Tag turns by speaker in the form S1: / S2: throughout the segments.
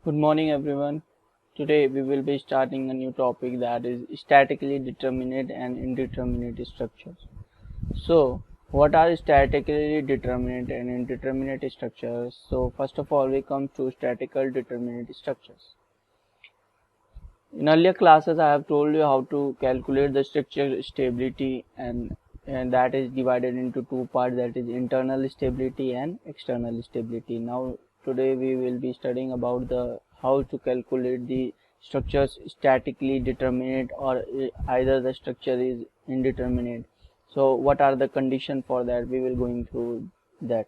S1: Good morning, everyone. Today we will be starting a new topic, that is statically determinate and indeterminate structures. So, what are statically determinate and indeterminate structures? So, first of all, we come to statical determinate structures. In earlier classes, I have told you how to calculate the structure stability, and that is divided into two parts, that is internal stability and external stability. Now today we will be studying about the how to calculate the structures statically determinate or either the structure is indeterminate. So what are the conditions for that? We will going through that.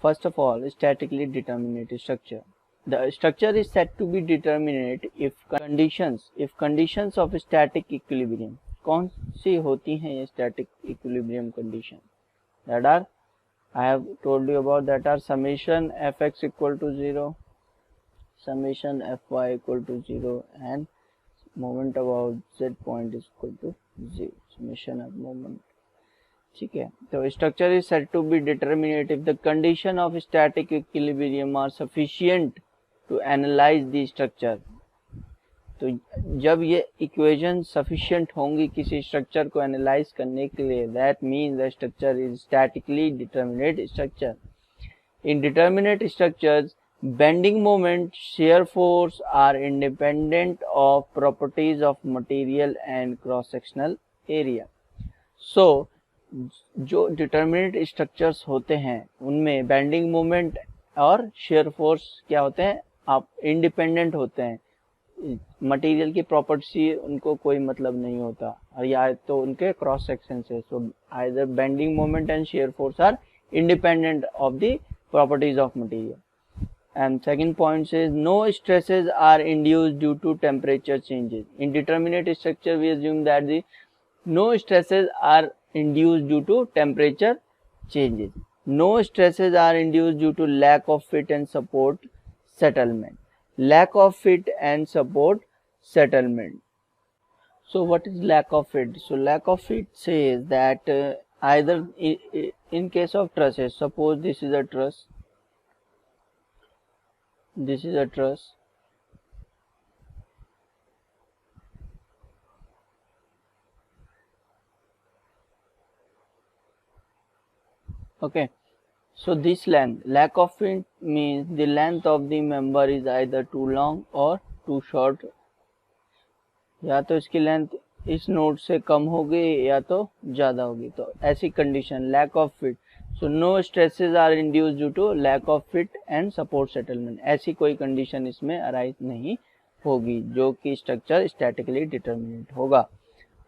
S1: First of all, statically determinate structure. The structure is said to be determinate if conditions of static equilibrium. कौन सी होती हैं ये static equilibrium condition? That are, I have told you about, that are summation fx equal to 0, summation fy equal to 0, and moment about z point is equal to 0. Summation of moment. ठीक है, तो structure is said to be determinate if the condition of static equilibrium are sufficient to analyze the structure. तो जब ये equation sufficient होंगी किसी structure को analyse करने के लिए, that means the structure is statically determinate structure. In determinate structures bending moment, shear force are independent of properties of material and cross sectional area. So जो डिटर्मिनेट स्ट्रक्चर्स होते हैं उनमें बेंडिंग मोमेंट और shear force क्या होते हैं, आप independent होते हैं. मटेरियल की प्रॉपर्टी उनको कोई मतलब नहीं होता, और या तो उनके क्रॉस सेक्शन से. So either bending moment and shear force are independent of the properties of material. And second point says no stresses are induced due to temperature changes. In determinate structure we assume that the no stresses are induced due to temperature changes. No stresses are induced due to lack of fit and support settlement. Lack of fit and support settlement. So what is lack of fit? So lack of fit says that either in case of trusses, suppose this is a truss, this is a truss, okay. So this length, lack of fit means the length of the member is either too long or too short. या तो इसकी length इस node से कम होगी या तो ज़्यादा होगी, तो ऐसी condition lack of fit. So no stresses are induced due to lack of fit and support settlement. ऐसी कोई कंडीशन इसमें अराइज नहीं होगी जो कि स्ट्रक्चर स्टैटिकली डिटर्मिनेट होगा.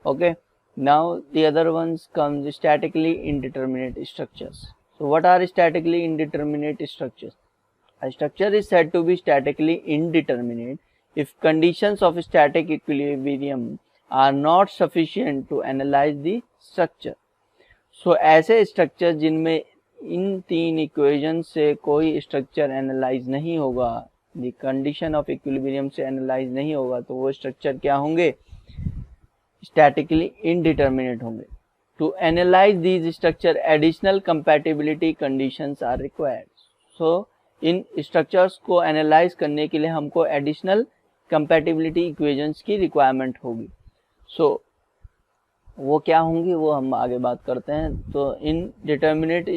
S1: Okay, now the other ones comes statically indeterminate structures. So what are statically indeterminate structures? A structure is said to be statically indeterminate if conditions of static equilibrium are not sufficient to analyze the structure. So ऐसे structure जिनमें इन तीन equation से कोई structure analyse नहीं होगा, the condition of equilibrium से analyse नहीं होगा, तो वो स्ट्रक्चर क्या होंगे, स्टैटिकली इनडिटर्मिनेट होंगे. To analyze these structure, additional compatibility conditions are required. So in structures को analyze करने के लिए हमको additional compatibility equations की requirement होगी. So वो क्या होंगी वो हम आगे बात करते हैं. तो indeterminate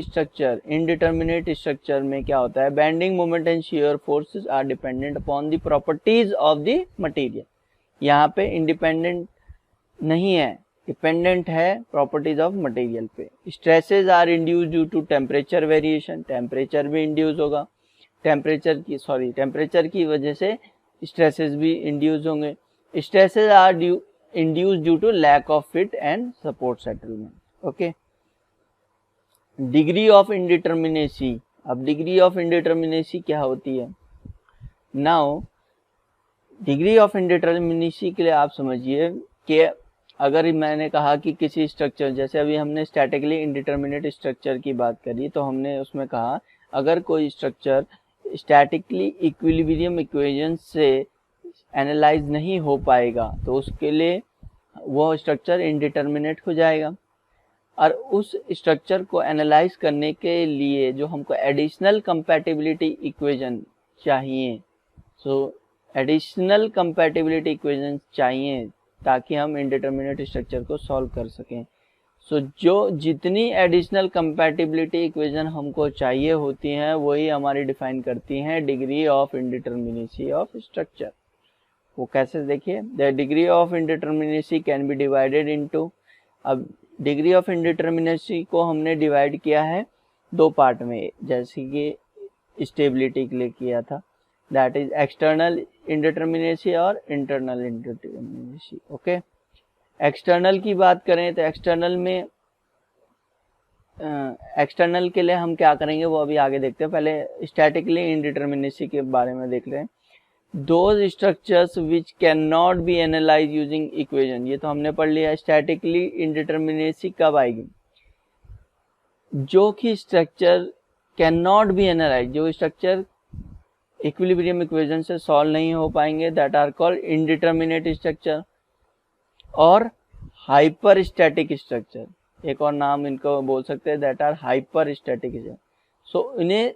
S1: structure में क्या होता है, bending moment and shear forces are dependent upon the properties of the material. यहाँ पे independent नहीं है, डिपेंडेंट है प्रॉपर्टीज ऑफ मटेरियल पे. Stresses are induce due to temperature variation, temperature भी इंड्यूस होगा, टेम्परेचर की वजह से स्ट्रेसेस भी इंड्यूस होंगे. Stresses are induce due to lack of fit and support settlement. Okay, degree of indeterminacy. अब डिग्री ऑफ इनडिटर्मिनेसी क्या होती है? नाउ डिग्री ऑफ इनडिटर्मिनेसी के लिए आप समझिए कि अगर मैंने कहा कि किसी स्ट्रक्चर, जैसे अभी हमने स्टैटिकली इंडिटर्मिनेट स्ट्रक्चर की बात करी, तो हमने उसमें कहा अगर कोई स्ट्रक्चर स्टैटिकली इक्विलिब्रियम इक्वेशन से एनालाइज नहीं हो पाएगा तो उसके लिए वो स्ट्रक्चर इंडिटर्मिनेट हो जाएगा. और उस स्ट्रक्चर को एनालाइज करने के लिए जो हमको एडिशनल कंपैटिबिलिटी इक्वेशन चाहिए, सो एडिशनल कंपैटिबिलिटी इक्वेशन चाहिए ताकि हम इंडिटरमिनेट स्ट्रक्चर को सॉल्व कर सकें। सो जो जितनी एडिशनल कंपैटिबिलिटी इक्वेशन हमको चाहिए होती हैं वही हमारी डिफाइन करती हैं degree of indeterminacy of structure. वो कैसे देखिए, the degree of indeterminacy can be divided into, अब डिग्री ऑफ इंडिटरमिनेसी को हमने डिवाइड किया है दो पार्ट में, जैसे कि स्टेबिलिटी के लिए किया था, दैट इज एक्सटर्नल इंडिटरमिनेसी और इंटरनल इंडिटरमिनेसी। ओके, एक्सटर्नल की बात करें तो एक्सटर्नल में एक्सटर्नल के लिए हम क्या करेंगे वो अभी आगे देखते हैं। पहले स्टैटिकली इंडिटरमिनेसी के बारे में देख रहे हैं। Those structures which can not be analyse using equation, ये तो हमने पढ़ लिया। स्टैटिकली इंडिटरमिनेसी कब आएगी? जो कि structure can not be analyse, जो स्ट्रक्चर इक्विलिब्रियम इक्वेशन से सॉल्व नहीं हो पाएंगे, that are called indeterminate structure और हाइपर स्टैटिक स्ट्रक्चर, एक और नाम इनको बोल सकते हैं, that are hyper static. So इन्हें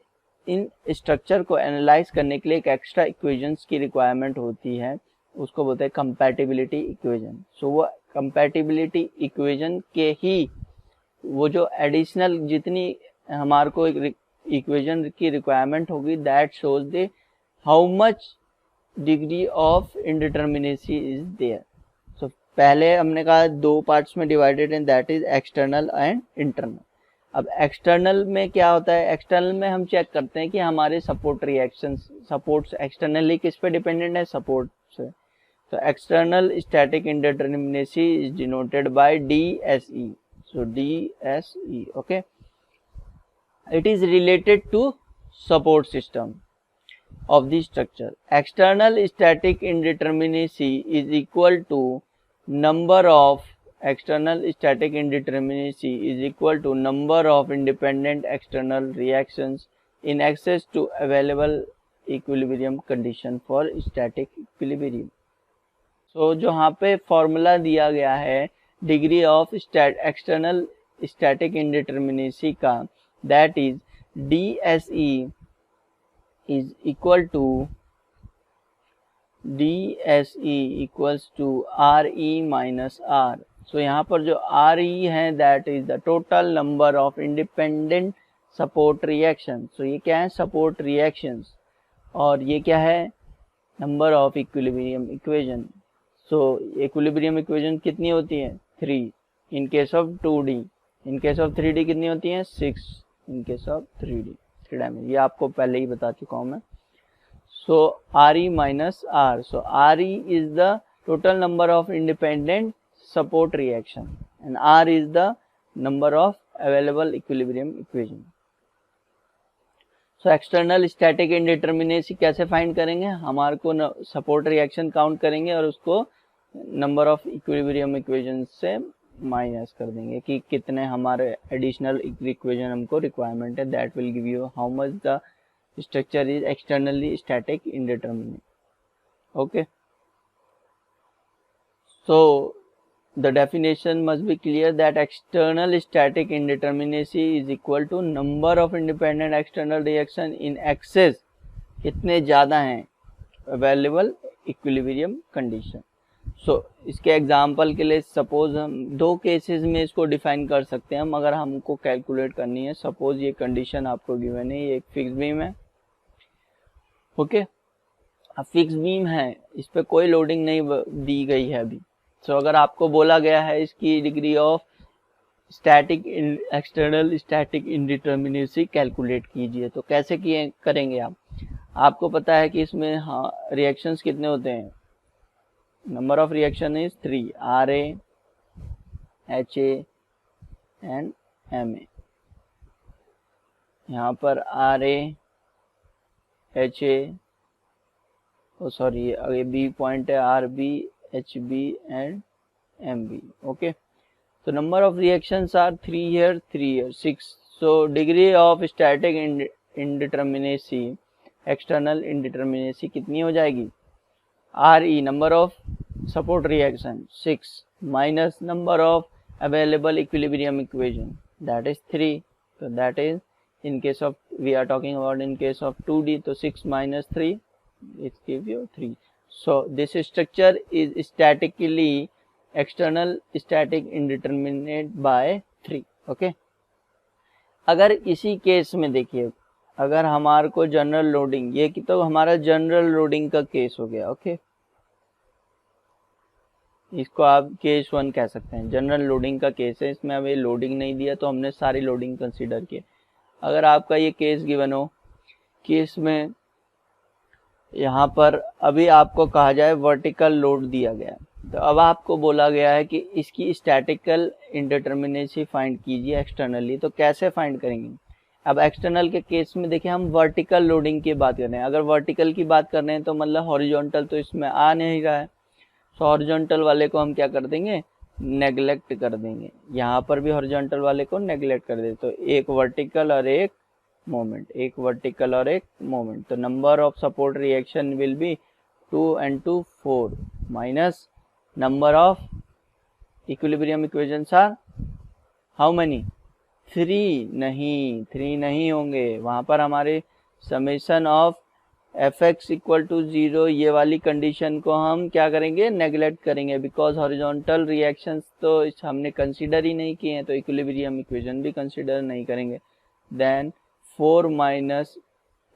S1: इन स्ट्रक्चर को एनालाइज करने के लिए एक एक्स्ट्रा इक्वेशंस की रिक्वायरमेंट होती है, उसको बोलते हैं कंपैटिबिलिटी इक्वेशन। सो वो कंपैटिबिलिटी इक्वेशन के ही वो जो एडिशनल जितनी हमारे को इक्वेशन की रिक्वायरमेंट होगी, that shows the how much degree of indeterminacy is there. So पहले हमने कहा दो पार्ट्स में डिवाइडेड है, that is external and internal. अब एक्सटर्नल में क्या होता है? एक्सटर्नल में हम चेक करते हैं कि हमारे सपोर्ट रिएक्शंस, सपोर्ट्स एक्सटर्नली किस पे डिपेंडेंट है? सपोर्ट से। तो external static indeterminacy is denoted by DSE। So DSE, okay, it is related to support system of the structure. External static indeterminacy is equal to number of independent external reactions in excess to available equilibrium condition for static equilibrium. So जो यहाँ पे formula दिया गया है degree of external static indeterminacy का, that is DSE is equal to RE minus R. So यहाँ पर जो RE है that is the total number of independent support reactions. So ये क्या है? support reactions. और ये क्या है? number of equilibrium equation. So equilibrium equation कितनी होती है? 3 in case of 2D. in case of 3D कितनी होती है? 6 in case of 3D, 3 dimension. ये आपको पहले ही बता चुका हूँ मैं। So RE minus R. So RE is the total number of independent support reaction and R is the number of available equilibrium equation. So external static indeterminacy कैसे find करेंगे? हमारे को सपोर्ट रिएक्शन काउंट करेंगे और उसको number of equilibrium equation से minus कर देंगे कि कितने हमारे एडिशनल इक्वेशन हमको रिक्वायरमेंट है, that will give you how much the structure is externally static indeterminate. Okay, so the definition must be clear that external static indeterminacy is equal to number of independent external reaction in excess, कितने ज़्यादा हैं, available equilibrium condition. सो इसके example के लिए suppose हम दो cases में इसको डिफाइन कर सकते हैं हम, अगर हमको कैलकुलेट करनी है। सपोज ये कंडीशन आपको गिवन है, ये एक फिक्स बीम है, ओके। अब फिक्स बीम है, इस पे कोई लोडिंग नहीं दी गई है अभी। सो अगर आपको बोला गया है इसकी degree of static external static indeterminacy calculate कीजिए, तो कैसे किए करेंगे आप? आपको पता है कि इसमें हाँ रिएक्शंस कितने होते हैं? Number of reaction is 3, RA, HA and MA। यहाँ पर RA, HA, सॉरी ये बी पॉइंट है, RB, HB and MB, okay. So number of reactions are 3 here, 3 here, 6. So degree of static indeterminacy, external indeterminacy कितनी हो जाएगी? RE number of support reaction 6 minus number of available equilibrium equation, that is 3. So that is in case of we are talking about in case of 2D, तो 6 minus 3 it gives you 3. So this structure is statically external static indeterminate by 3. Okay अगर इसी case में देखिए, अगर हमारे को general loading, ये कि तो हमारा जनरल लोडिंग का केस हो गया. ओके इसको आप केस 1 कह सकते हैं. जनरल लोडिंग का केस है, इसमें हमें लोडिंग नहीं दिया तो हमने सारी लोडिंग कंसीडर किए. अगर आपका ये केस गिवन हो कि इसमें यहाँ पर अभी आपको कहा जाए वर्टिकल लोड दिया गया, तो अब आपको बोला गया है कि इसकी स्टैटिकल इंडिटरमिनेसी फाइंड कीजिए एक्सटर्नली. तो कैसे फाइंड करेंगे? अब एक्सटर्नल के केस में देखिए हम वर्टिकल लोडिंग की बात कर रहे हैं. अगर वर्टिकल की बात कर रहे हैं तो मतलब हॉरिजॉन्टल तो इसमें आ नहीं रहा है, तो हॉरिजॉन्टल वाले को हम क्या कर देंगे? नेग्लेक्ट कर देंगे. यहाँ पर भी हॉरिजॉन्टल वाले को नेग्लेक्ट कर दे. तो एक वर्टिकल और एक मोमेंट, एक वर्टिकल और एक मोमेंट. तो number of support reaction will be 2 and 2 4 minus number of equilibrium equations are how many? 3 नहीं, 3 नहीं होंगे. वहाँ पर हमारे summation of fx equal to 0 ये वाली कंडीशन को हम क्या करेंगे? नेग्लेक्ट करेंगे, बिकॉज हॉरिजॉन्टल रिएक्शंस तो हमने कंसीडर ही नहीं किए हैं, तो इक्विलिब्रियम इक्वेशन भी कंसीडर नहीं करेंगे. देन 4 माइनस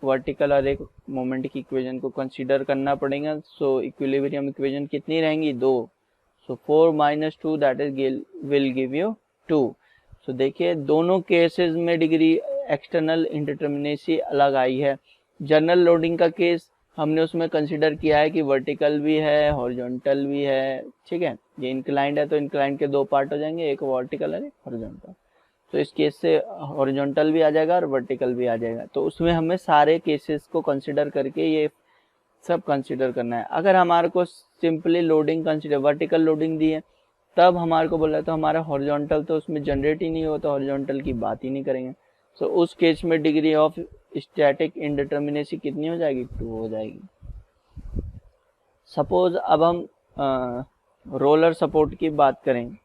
S1: वर्टिकल और एक मोमेंट की इक्वेशन को कंसीडर करना पड़ेगा. सो इक्विलिब्रियम इक्वेशन कितनी रहेंगी? 2. सो 4 minus 2 that is will give you 2. सो देखिए दोनों केसेस में डिग्री एक्सटर्नल इंडिटरमिनेसी अलग आई है. जनरल लोडिंग का केस हमने उसमें कंसीडर किया है कि वर्टिकल भी है, हॉरिजॉन्टल भी है. ठीक है, ये इंक्लाइंड है तो इंक्लाइंड के 2 पार्ट हो जाएंगे, एक वर्टिकल और एक हॉरिजॉन्टल. तो इस केस से हॉरिजॉन्टल भी आ जाएगा और वर्टिकल भी आ जाएगा. तो उसमें हमें सारे केसेस को कंसीडर करके ये सब कंसीडर करना है. अगर हमारे को simply loading consider vertical loading दी है तब हमारे को बोला तो हमारा हॉरिजॉन्टल तो उसमें जनरेट ही नहीं होता, हॉरिजॉन्टल की बात ही नहीं करेंगे. सो उस केस में डिग्री ऑफ स्टैटिक इंडिटरमिनेसी कितनी हो जाएगी? 2 हो जाएगी. सपोज अब हम रोलर सपोर्ट की बात करें.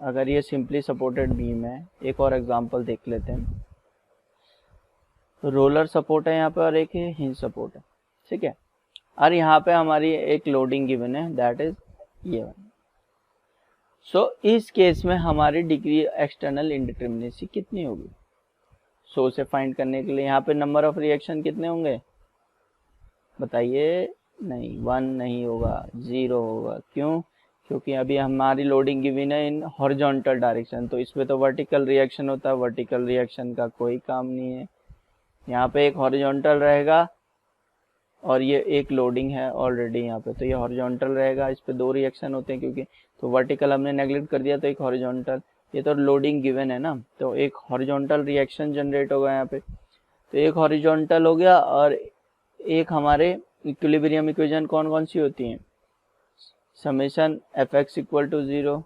S1: अगर ये सिंपली सपोर्टेड बीम है, एक और एग्जांपल देख लेते हैं. रोलर सपोर्ट है यहाँ पे और एक हिंज सपोर्ट है. ठीक है, और यहाँ पे हमारी एक लोडिंग गिवन है दैट इज ये वन. सो इस केस में हमारी डिग्री एक्सटर्नल इंडिटरमिनेसी कितनी होगी? सो उसे फाइंड करने के लिए यहाँ पे नंबर ऑफ रिएक्शन कितने होंगे बताइए? नहीं, 1 नहीं होगा, 0 होगा. क्यों? क्योंकि अभी हमारी लोडिंग गिवन है इन हॉरिजॉन्टल डायरेक्शन, तो इसमें तो वर्टिकल रिएक्शन होता है, वर्टिकल रिएक्शन का कोई काम नहीं है. यहाँ पे एक हॉरिजॉन्टल रहेगा और ये एक लोडिंग है ऑलरेडी यहाँ पे, तो ये हॉरिजॉन्टल रहेगा. इस पे 2 रिएक्शन होते हैं क्योंकि, तो वर्टिकल हमने नेग्लेक्ट कर दिया तो एक हॉरिजॉन्टल. ये तो लोडिंग गिवन है ना, तो एक हॉरिजॉन्टल रिएक्शन जनरेट होगा यहाँ पे. तो एक हॉरिजॉन्टल हो गया और एक हमारे इक्विलिब्रियम इक्वेशन कौन कौन सी होती हैं? समेशन fx इक्वल टू 0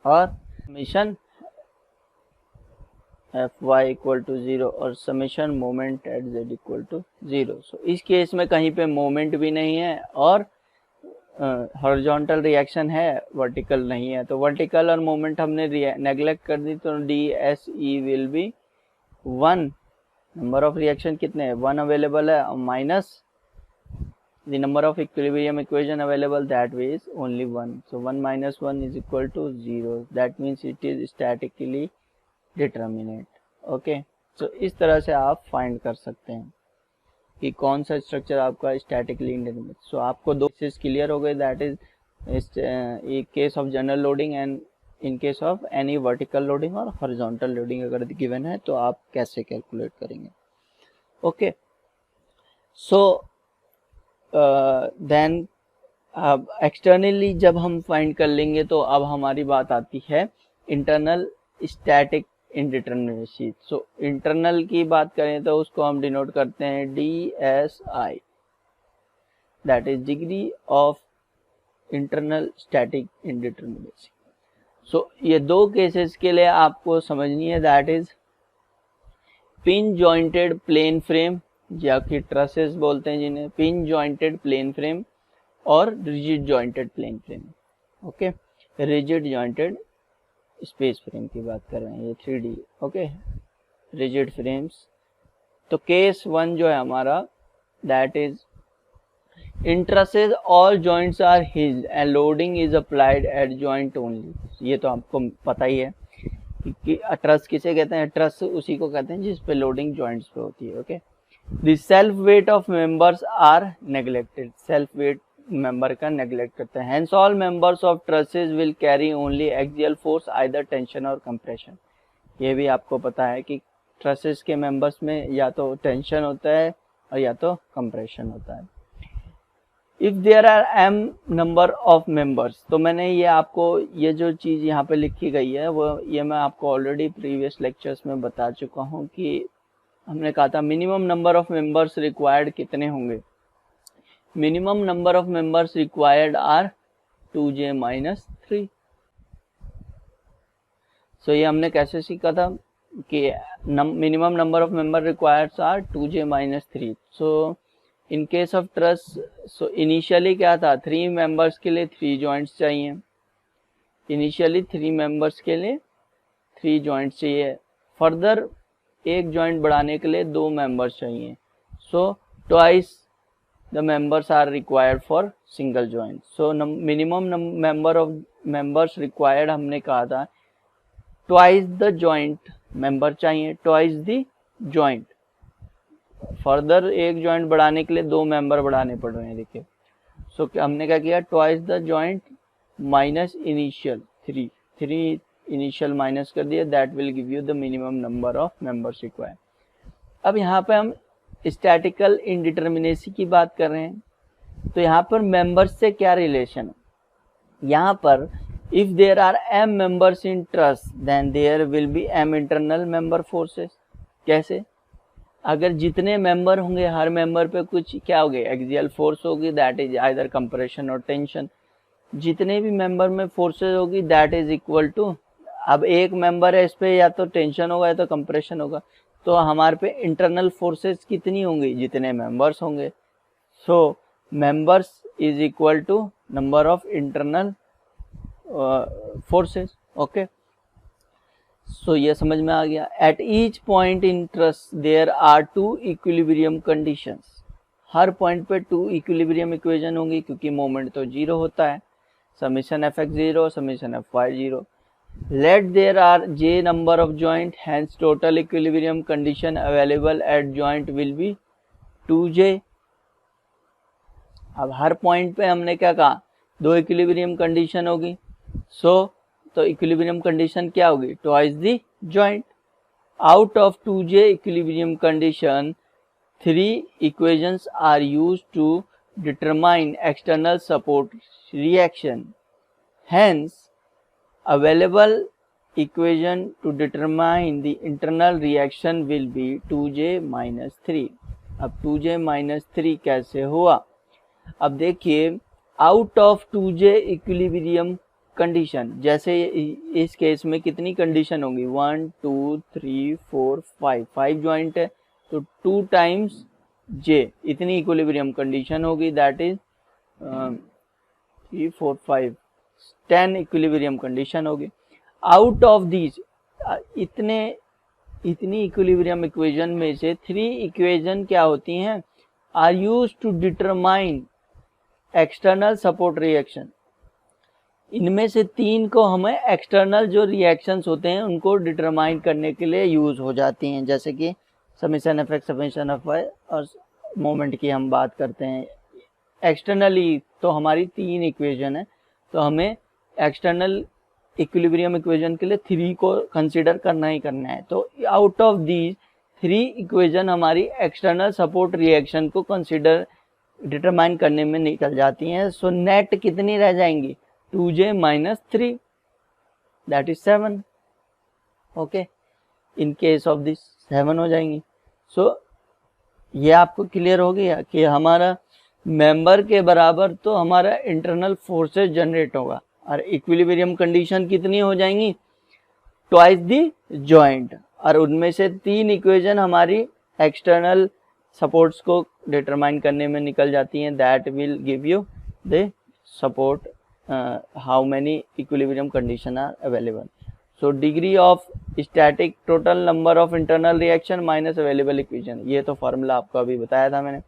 S1: और समेशन fy इक्वल टू 0 और summation moment at z equal to 0. So इस केस में कहीं पे मोमेंट भी नहीं है और हॉरिजॉन्टल रिएक्शन है, वर्टिकल नहीं है. तो वर्टिकल और मोमेंट हमने नेग्लेक्ट कर दी, तो DSE will be 1. Number of reaction कितने हैं? 1 अवेलेबल है, minus the number of equilibrium equation available, that is only 1. So 1 minus 1 is equal to 0. That means it is statically determinate. Okay, so इस तरह से आप find कर सकते हैं कि कौन सा स्ट्रक्चर आपका स्टैटिकली इंडिटरमिनेट. सो आपको 2 केसेस क्लियर हो गए, that is in case of general loading and in case of any vertical loading और हॉरिजॉन्टल लोडिंग अगर गिवन है तो आप कैसे कैलकुलेट करेंगे. ओके, सो देन अब एक्सटर्नली जब हम फाइंड कर लेंगे तो अब हमारी बात आती है internal static indeterminacy. So internal की बात करें तो उसको हम डिनोट करते हैं DSI, that is degree of internal static indeterminacy. So ये 2 केसेस के लिए आपको समझनी है, that is pin jointed plane frame या कि ट्रसेस बोलते हैं जिन्हें, पिन जॉइंटेड प्लेन फ्रेम और rigid jointed plane frame. Okay, rigid jointed space frame की बात कर रहे हैं, ये 3D. Okay, rigid frames. तो केस 1 जो है हमारा that is in trusses all joints are hinged and loading is applied at joint only. ये तो आपको पता ही है कि ट्रस किसे कहते हैं, ट्रस उसी को कहते हैं जिस पे लोडिंग जॉइंट्स पे होती है। Okay, the self weight of members are neglected, self weight member का नेग्लेक्ट करते हैं। Hence all members of trusses will carry only axial force either tension और कंप्रेशन। ये भी आपको पता है कि ट्रसेस के मेंबर्स में या तो टेंशन होता है और या तो कंप्रेशन होता है। If there are m number of members, तो मैंने ये आपको ये जो चीज़ यहाँ पे लिखी गई है वो ये मैं आपको ऑलरेडी प्रीवियस लेक्चर्स में बता चुका हूँ कि हमने कहा था minimum number of members required कितने होंगे। Minimum number of members required are 2j - 3। So ये हमने कैसे सीखा था कि minimum number of member required are 2j - 3। So in case of truss, so initially क्या था, 3 मेंबर्स के लिए 3 जॉइंट्स चाहिए। इनिशियली 3 मेंबर्स के लिए 3 जॉइंट्स चाहिए। फर्दर एक जॉइंट बढ़ाने के लिए 2 मेंबर्स चाहिए। So twice the members are required for single joint. So minimum number of members required हमने कहा था ट्वाइस द जॉइंट मेंबर चाहिए, ट्वाइस द जॉइंट। फर्दर एक जॉइंट बढ़ाने के लिए 2 मेंबर बढ़ाने पड़ रहे हैं। देखिए, सो हमने क्या किया, twice the joint minus initial 3 initial minus कर दिया, that will give you the minimum number of members required. अब यहाँ पे हम स्टैटिकल इनडिटर्मिनेसी की बात कर रहे हैं, तो यहाँ पर मेंबर्स से क्या रिलेशन है। यहाँ पर if there are m members in truss then there will be m internal member forces. कैसे, अगर जितने मेंबर होंगे हर मेंबर पे कुछ क्या होगी, एक्सियल फोर्स होगी, दैट इज आइदर कंप्रेशन और टेंशन। जितने भी मेंबर में फोर्सेस होगी दैट इज इक्वल टू, अब एक मेंबर है इस पे या तो टेंशन होगा या तो कंप्रेशन होगा, तो हमारे पे इंटरनल फोर्सेस कितनी होंगी, जितने मेंबर्स होंगे। So members is equal to number of internal forces. Okay, so ये समझ में आ गया। At each point in truss there are 2 equilibrium conditions. हर पॉइंट पे 2 इक्विलिब्रियम इक्वेशन होंगी क्योंकि मोमेंट तो 0 होता है। Summation fx 0, summation fy 0। Let there are j number of joint, hence total equilibrium condition available at joint will be 2j। अब हर point पे हमने क्या कहा, 2 इक्विलिब्रियम कंडीशन होगी। सो तो इक्विलिब्रियम कंडीशन क्या होगी, twice the joint. Out of 2j equilibrium condition 3 equations are used to determine external support reaction. Hence, available equation to determine the internal reaction will be 2j - 3। अब 2j - 3 कैसे हुआ, अब देखिए out of 2j equilibrium condition, जैसे इस case में कितनी condition होंगी, 1 2 3 4 5 जॉइंट है तो 2 टाइम्स j इतनी इक्विलिब्रियम कंडीशन होगी, दैट इज 3 4 5 10 इक्विलिब्रियम कंडीशन होगी। आउट ऑफ दीज इतनी इक्विलिब्रियम इक्वेशन में से 3 इक्वेशन क्या होती हैं, are used to determine external support reaction. इनमें से 3 को हमें एक्सटर्नल जो रिएक्शंस होते हैं उनको डिटरमाइन करने के लिए यूज हो जाती हैं, जैसे कि समेशन fx, समेशन fy और मोमेंट की हम बात करते हैं। एक्सटर्नली तो हमारी 3 इक्वेशन है, तो हमें एक्सटर्नल इक्विलिब्रियम इक्वेशन के लिए 3 को कंसीडर करना ही करना है। तो आउट ऑफ दीज 3 इक्वेशन हमारी एक्सटर्नल सपोर्ट रिएक्शन को कंसीडर डिटरमाइन करने में निकल जाती हैं। सो नेट कितनी रह जाएंगी, 2j - 3 that is 7। Okay, in case of this 7 हो जाएंगी। सो ये आपको क्लियर हो गया कि हमारा मेंबर के बराबर तो हमारा इंटरनल फोर्सेस जनरेट होगा और इक्विलिब्रियम कंडीशन कितनी हो जाएंगी, ट्वाइस द जॉइंट, और उनमें से 3 इक्वेशन हमारी एक्सटर्नल सपोर्ट्स को डिटरमाइन करने में निकल जाती हैं, that will give you the support how many equilibrium condition are available. So degree of static total number of internal reaction minus available equation, ये तो फॉर्मूला आपको अभी बताया था मैंने।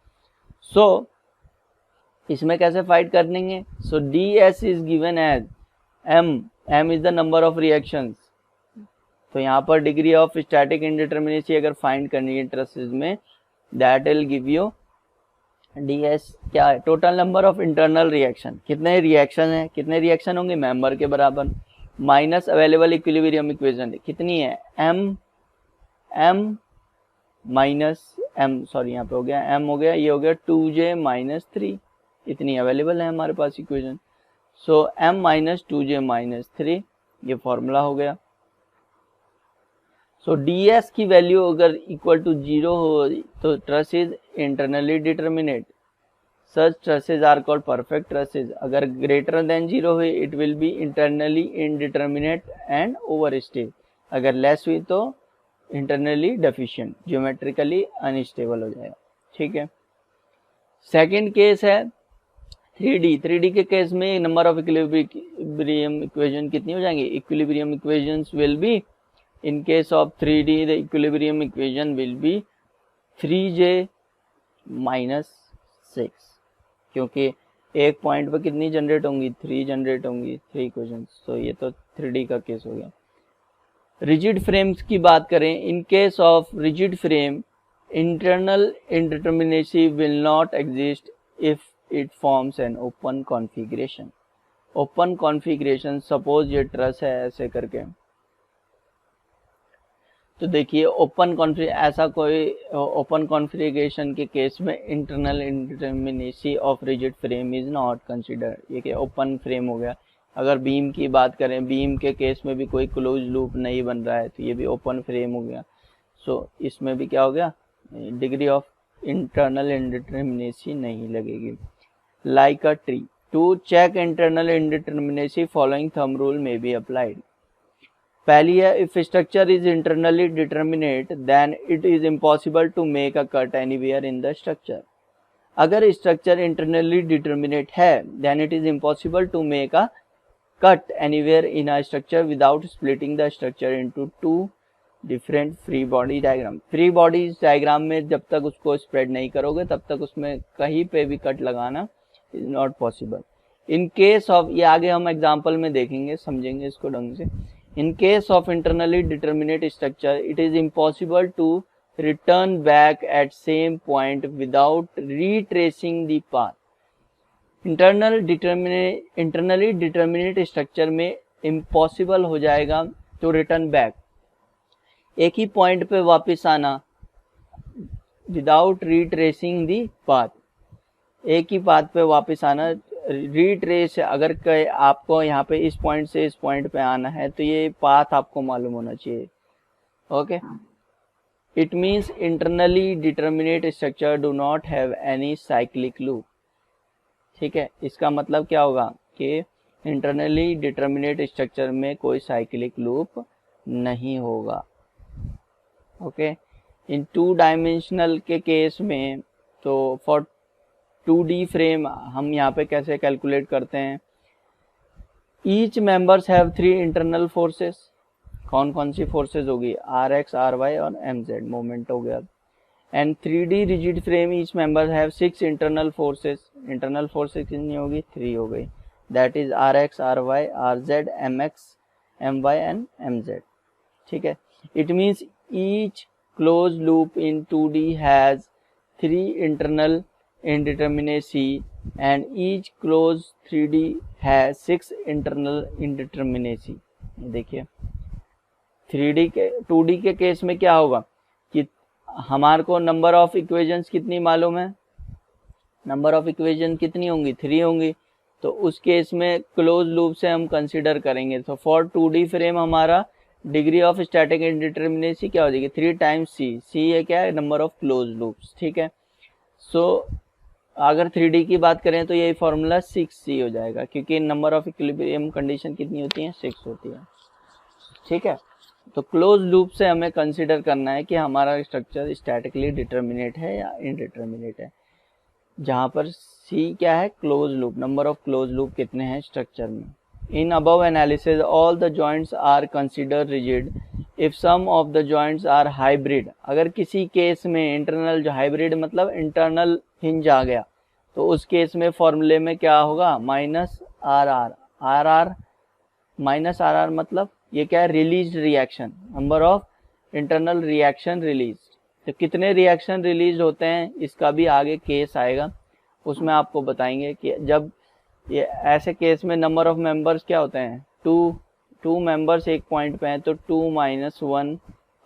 S1: सो इसमें कैसे फाइंड करेंगे? So D S is given as M is the number of reactions. तो यहाँ पर डिग्री ऑफ स्टैटिक इंडिटरमिनेसी अगर फाइंड करनी है ट्रसेज में, that will give you D S क्या है? Total number of internal reaction. कितने रिएक्शन है? कितने रिएक्शन होंगे? मेंबर के बराबर, माइनस अवेलेबल इक्विलिब्रियम इक्वेशन कितनी है? एम माइनस एम, सॉरी यहाँ पे हो गया एम हो गया, ये हो गया 2j माइनस 3, इतनी अवेलेबल है हमारे पास equation. So m minus 2j minus 3, ये फॉर्मूला हो गया। सो ds की वैल्यू अगर इक्वल टू 0 हो तो truss is internally determinate. Such trusses are called perfect trusses. अगर ग्रेटर देन 0 हुई it will be internally indeterminate and overstay. अगर लेस हुई तो इंटरनली डेफिशिएंट, ज्योमेट्रिकली अनस्टेबल हो जाएगा। ठीक है। सेकंड केस है 3D के केस में नंबर ऑफ इक्विलिब्रियम इक्वेशन कितनी हो जाएंगी? Equilibrium equations will be, in case of 3D the equilibrium equation will be 3j minus 6, क्योंकि एक पॉइंट पर कितनी जनरेट होंगी? 3 जनरेट होंगी, 3 इक्वेशंस। तो ये तो 3D का केस हो गया। रिजिड फ्रेम्स की बात करें, इन case of rigid frame internal indeterminacy will not exist if it forms an open configuration. Open configuration, suppose ये ट्रस है ऐसे करके, तो देखिए ऐसा कोई ओपन कॉन्फ़िगरेशन के केस में internal indeterminacy of rigid frame is not consider. ये क्या ओपन फ्रेम हो गया। अगर बीम की बात करें, बीम के केस में भी कोई क्लोज लूप नहीं बन रहा है तो ये भी ओपन फ्रेम हो गया। सो इसमें भी क्या हो गया? डिग्री ऑफ इंटरनल इंडिटर्मिनेसी नहीं लगेगी। Like a tree, to check internal indeterminacy following thumb rule may be applied. पहली है, if structure is internally determinate then it is impossible to make a cut anywhere in the structure. अगर structure internally determinate है then it is impossible to make a cut anywhere in a structure without splitting the structure into 2 different free body diagram. Free body diagram में जब तक उसको spread नहीं करोगे तब तक उसमें कहीं पे भी कट लगाना is not possible. In case of, ये आगे हम एग्जाम्पल में देखेंगे, समझेंगे इसको ढंग से। In case of internally determinate structure, it is impossible to return back at same point without retracing the path. Internally determinate structure में impossible हो जाएगा to return back, एक ही पॉइंट पे वापस आना without retracing the path, एक ही path पे वापस आना। रीट्रेस, अगर आपको यहाँ पे इस पॉइंट से इस पॉइंट पे आना है तो ये पाथ आपको मालूम होना चाहिए। Okay, it means internally determinate structure do not have any cyclic loop. ठीक है, इसका मतलब क्या होगा कि इंटरनली डिटर्मिनेट स्ट्रक्चर में कोई साइक्लिक लूप नहीं होगा। ओके, इन 2 डायमेंशनल के केस में तो फॉर 2D फ्रेम हम यहाँ पे कैसे कैलकुलेट करते हैं? Each members have 3 internal forces. कौन कौन सी फोर्सेस होगी? RX, RY और MZ, मोमेंट हो गया। And 3D rigid frame each member have 6 internal forces. Internal forces कितनी होगी? 3 हो गई। That is RX, RY, RZ, MX, MY and MZ। ठीक है, it means each close loop in 2D has 3 internal indeterminacy and each closed 3D has 6 internal indeterminacy। देखिए 2D के case में क्या होगा कि हमारे को नंबर ऑफ इक्वेशंस कितनी मालूम है? नंबर ऑफ इक्वेशन कितनी होंगी? 3 होंगी। तो उस केस में क्लोज लूप से हम कंसिडर करेंगे। तो फॉर 2D फ्रेम हमारा डिग्री ऑफ स्टैटिक इंडिटर्मिनेसी क्या हो जाएगी? 3 टाइम्स सी है क्या है? Number of close loops. ठीक है, सो अगर 3D की बात करें तो यही फॉर्मूला 6C हो जाएगा, क्योंकि नंबर ऑफ इक्विलिब्रियम कंडीशन कितनी होती है? 6 होती है। ठीक है, तो क्लोज लूप से हमें कंसिडर करना है कि हमारा स्ट्रक्चर स्टैटिकली डिटर्मिनेट है या इनडिटर्मिनेट है, जहाँ पर C क्या है? Close loop. Number of close loop कितने हैं स्ट्रक्चर में? In above analysis all the joints are consider rigid if some of the joints are hybrid. अगर किसी केस में इंटरनल, जो हाइब्रिड मतलब इंटरनल हिंज आ गया, तो उस केस में फॉर्मूले में क्या होगा, minus R R, R R minus R R मतलब ये क्या है, release reaction, number of internal reaction release. तो कितने रिएक्शन रिलीज होते हैं इसका भी आगे केस आएगा, उसमें आपको बताएंगे कि जब ये ऐसे केस में नंबर ऑफ मेंबर्स क्या होते हैं, टू मेंबर्स एक पॉइंट पे हैं तो 2 माइनस 1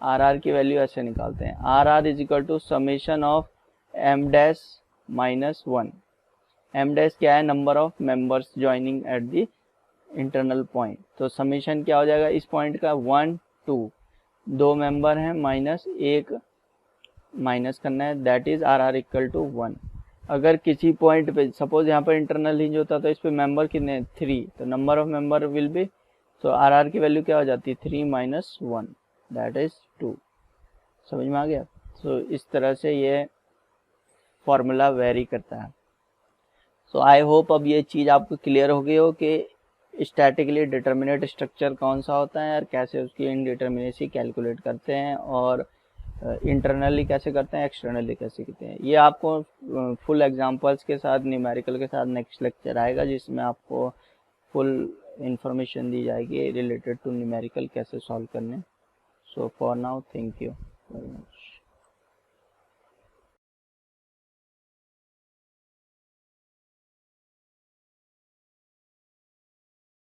S1: आर आर की वैल्यू ऐसे निकालते हैं, R R is equal to summation of M dash minus 1। M dash क्या है, number of members joining at the internal point, तो समेशन क्या हो जाएगा इस पॉइंट का 1 2, 2 मेंबर हैं माइनस एक माइनस करना है, that is R R equal to 1। अगर किसी पॉइंट पे सपोज यहाँ पर इंटरनल हिंज होता तो इस पे मेंबर कितने 3, तो number of member will be, तो आर आर की वैल्यू क्या हो जाती है 3 माइनस 1 दैट इज 2। समझ में आ गया। तो इस तरह से ये फॉर्मूला वेरी करता है। सो आई होप अब ये चीज़ आपको क्लियर हो गई हो कि स्टैटिकली डिटर्मिनेट स्ट्रक्चर कौन सा होता है और कैसे उसकी इनडिटर्मिनेसी कैलकुलेट करते हैं, और इंटरनली कैसे करते हैं, एक्सटर्नली कैसे करते हैं। ये आपको फुल एग्जांपल्स के साथ, न्यूमेरिकल के साथ नेक्स्ट लेक्चर आएगा जिसमें आपको फुल इंफॉर्मेशन दी जाएगी रिलेटेड टू न्यूमेरिकल कैसे सॉल्व करने। So for now thank you very much.